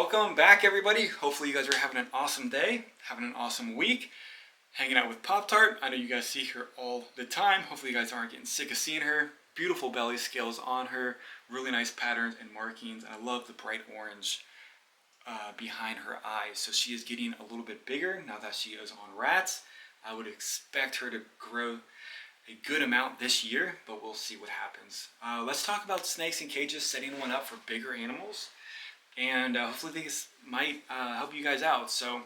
Welcome back, everybody. Hopefully you guys are having an awesome day, having an awesome week, hanging out with Pop-Tart. I know you guys see her all the time. Hopefully you guys aren't getting sick of seeing her. Beautiful belly scales on her, really nice patterns and markings. And I love the bright orange behind her eyes. So she is getting a little bit bigger now that she is on rats. I would expect her to grow a good amount this year, but we'll see what happens. Let's talk about snakes in cages, setting one up for bigger animals. And hopefully these might help you guys out. So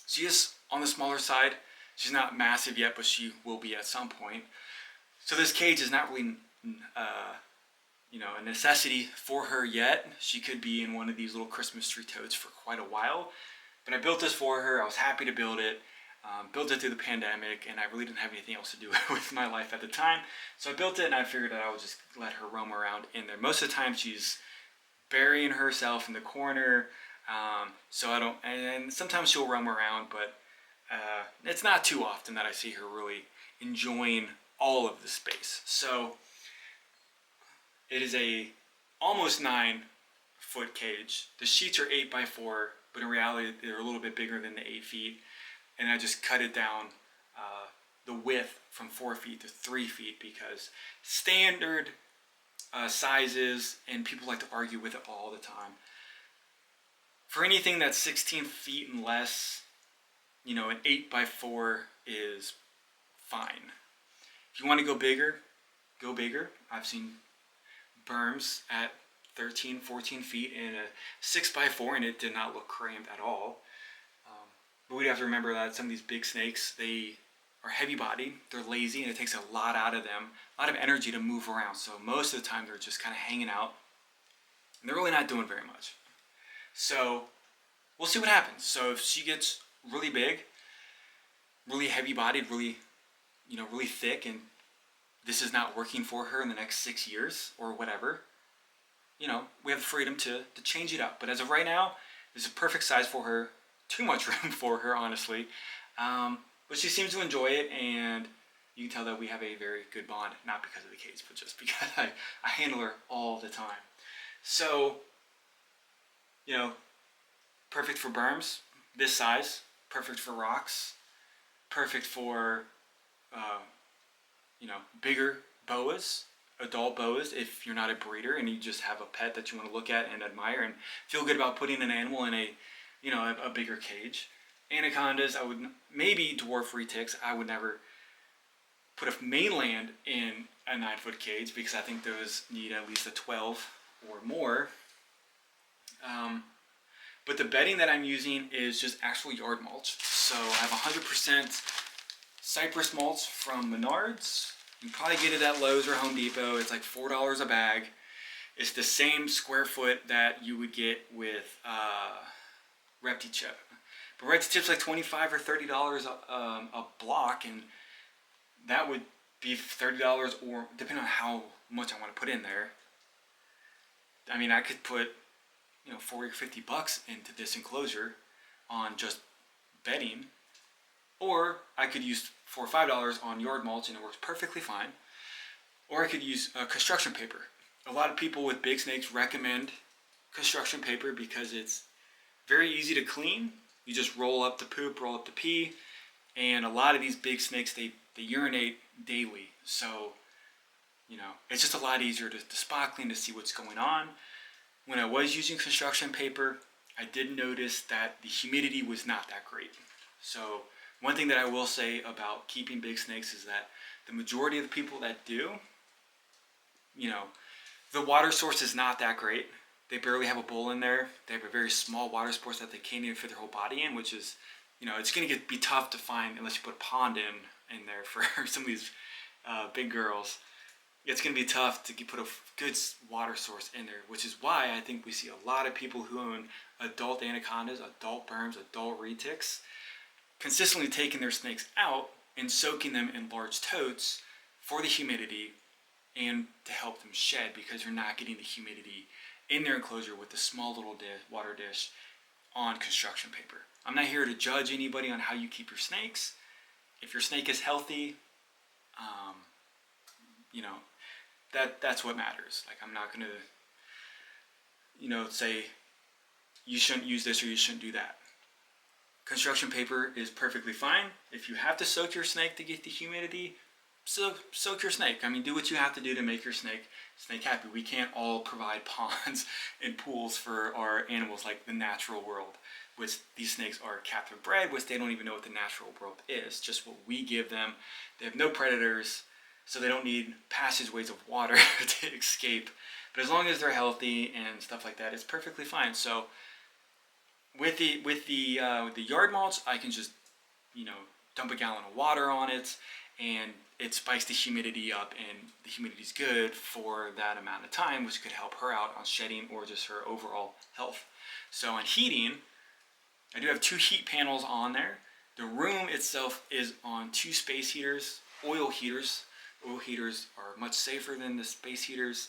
she is on the smaller side. She's not massive yet, but she will be at some point. So this cage is not really a necessity for her yet. She could be in one of these little Christmas tree totes for quite a while. But I built this for her. I was happy to build it. Built it through the pandemic, and I really didn't have anything else to do with my life at the time. So I built it, and I figured that I would just let her roam around in there. Most of the time she's burying herself in the corner, so I don't, and sometimes she'll roam around, but it's not too often that I see her really enjoying all of the space. So it is a almost 9-foot cage. The sheets are 8x4, but in reality they're a little bit bigger than the 8 feet, and I just cut it down the width from 4 feet to 3 feet because standard sizes, and people like to argue with it all the time. For anything that's 16 feet and less, an 8x4 is fine. If you want to go bigger, go bigger. I've seen berms at 13, 14 feet in a 6x4, and it did not look cramped at all. But we have to remember that some of these big snakes, they are heavy bodied, they're lazy, and it takes a lot out of them, a lot of energy to move around. So most of the time they're just kind of hanging out, and they're really not doing very much. So we'll see what happens. So if she gets really big, really heavy bodied, really thick, and this is not working for her in the next 6 years or whatever, we have the freedom to change it up. But as of right now, this is a perfect size for her. Too much room for her, honestly. But she seems to enjoy it, and you can tell that we have a very good bond, not because of the cage, but just because I handle her all the time. So, perfect for berms, this size, perfect for rocks, perfect for, bigger boas, adult boas, if you're not a breeder and you just have a pet that you want to look at and admire and feel good about putting an animal in a bigger cage. Anacondas, I would, maybe dwarf retics, I would never put a mainland in a 9-foot cage because I think those need at least a 12 or more. But the bedding that I'm using is just actual yard mulch. So I have 100% cypress mulch from Menards. You can probably get it at Lowe's or Home Depot. It's like $4 a bag. It's the same square foot that you would get with REPTILES. But REPTILES like $25 or $30 a block, and that would be $30 or depending on how much I want to put in there. I mean, I could put 40 or 50 bucks into this enclosure on just bedding, or I could use $4 or $5 on yard mulch and it works perfectly fine. Or I could use construction paper. A lot of people with big snakes recommend construction paper because it's very easy to clean. You just roll up the poop, roll up the pee, and a lot of these big snakes, they urinate daily. So, it's just a lot easier to spot clean, to see what's going on. When I was using construction paper, I did notice that the humidity was not that great. So one thing that I will say about keeping big snakes is that the majority of the people that do, the water source is not that great. They barely have a bowl in there. They have a very small water source that they can't even fit their whole body in, which is, it's going to be tough to find unless you put a pond in there for some of these big girls. It's going to be tough to put a good water source in there, which is why I think we see a lot of people who own adult anacondas, adult berms, adult retics, consistently taking their snakes out and soaking them in large totes for the humidity and to help them shed, because you're not getting the humidity in their enclosure with the small little water dish on construction paper. I'm not here to judge anybody on how you keep your snakes. If your snake is healthy, that's what matters. Like, I'm not gonna, say you shouldn't use this or you shouldn't do that. Construction paper is perfectly fine. If you have to soak your snake to get the humidity, soak your snake. I mean, do what you have to do to make your snake happy. We can't all provide ponds and pools for our animals like the natural world, which these snakes are captive bred, which they don't even know what the natural world is, just what we give them. They have no predators, so they don't need passageways of water to escape. But as long as they're healthy and stuff like that, it's perfectly fine. So with the yard mulch, I can just, you know, dump a gallon of water on it, and it spikes the humidity up, and the humidity is good for that amount of time, which could help her out on shedding or just her overall health. So on heating, I do have 2 heat panels on there. The room itself is on 2 space heaters, oil heaters. Oil heaters are much safer than the space heaters,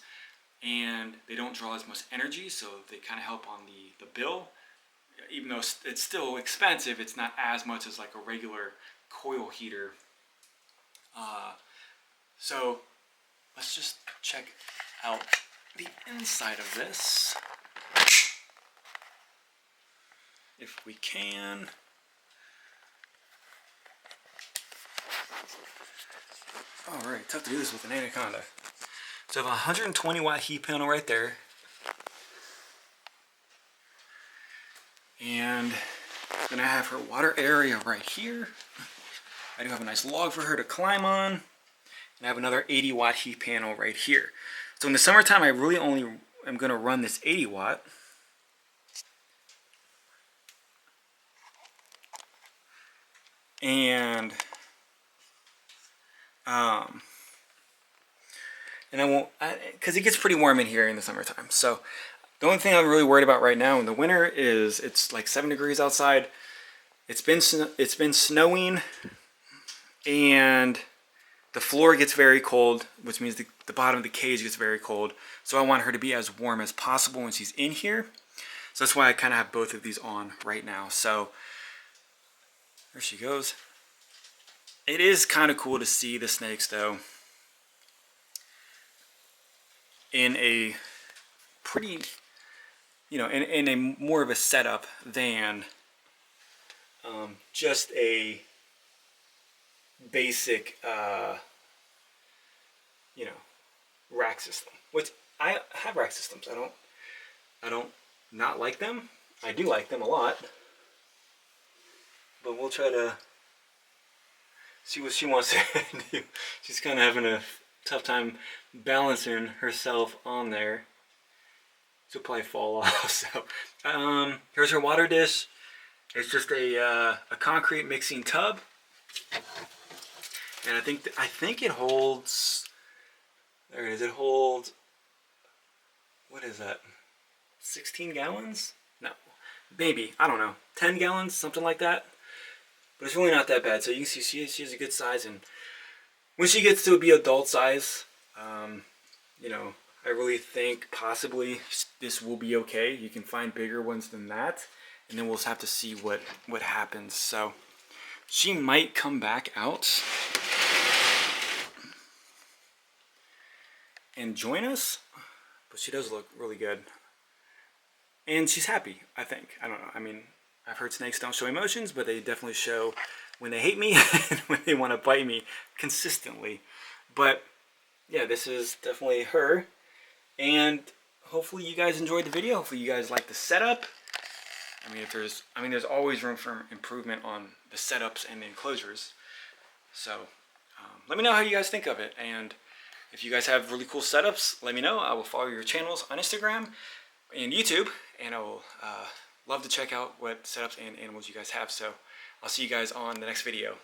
and they don't draw as much energy, so they kind of help on the bill. Even though it's still expensive, it's not as much as like a regular coil heater. So let's just check out the inside of this, if we can. All right, tough to do this with an Anaconda. So I have a 120 watt heat panel right there. And then I have her water area right here. I do have a nice log for her to climb on. And I have another 80 watt heat panel right here. So in the summertime, I really only am going to run this 80 watt. And I won't, because it gets pretty warm in here in the summertime. So the only thing I'm really worried about right now in the winter is it's like 7 degrees outside. It's been snowing, and the floor gets very cold, which means the bottom of the cage gets very cold. So I want her to be as warm as possible when she's in here. So that's why I kind of have both of these on right now. So there she goes. It is kind of cool to see the snakes though in a pretty, you know, in a more of a setup than just a basic, you know, rack system. Which I have rack systems. I don't not like them. I do like them a lot. But we'll try to see what she wants to do. She's kind of having a tough time balancing herself on there. She'll probably fall off. So, here's her water dish. It's just a concrete mixing tub, and I think it holds. There it is. It holds. What is that? 16 gallons? No, maybe, I don't know. 10 gallons, something like that. But it's really not that bad. So you can see she has a good size, and when she gets to be adult size, you know, I really think possibly this will be okay. You can find bigger ones than that, and then we'll just have to see what happens. So she might come back out and join us, but she does look really good. And she's happy, I think. I don't know. I mean, I've heard snakes don't show emotions, but they definitely show when they hate me and when they want to bite me consistently. But yeah, this is definitely her. And hopefully you guys enjoyed the video. Hopefully you guys like the setup. I mean, there's always room for improvement on the setups and the enclosures. So let me know how you guys think of it. And if you guys have really cool setups, let me know. I will follow your channels on Instagram and YouTube, and I will love to check out what setups and animals you guys have. So I'll see you guys on the next video.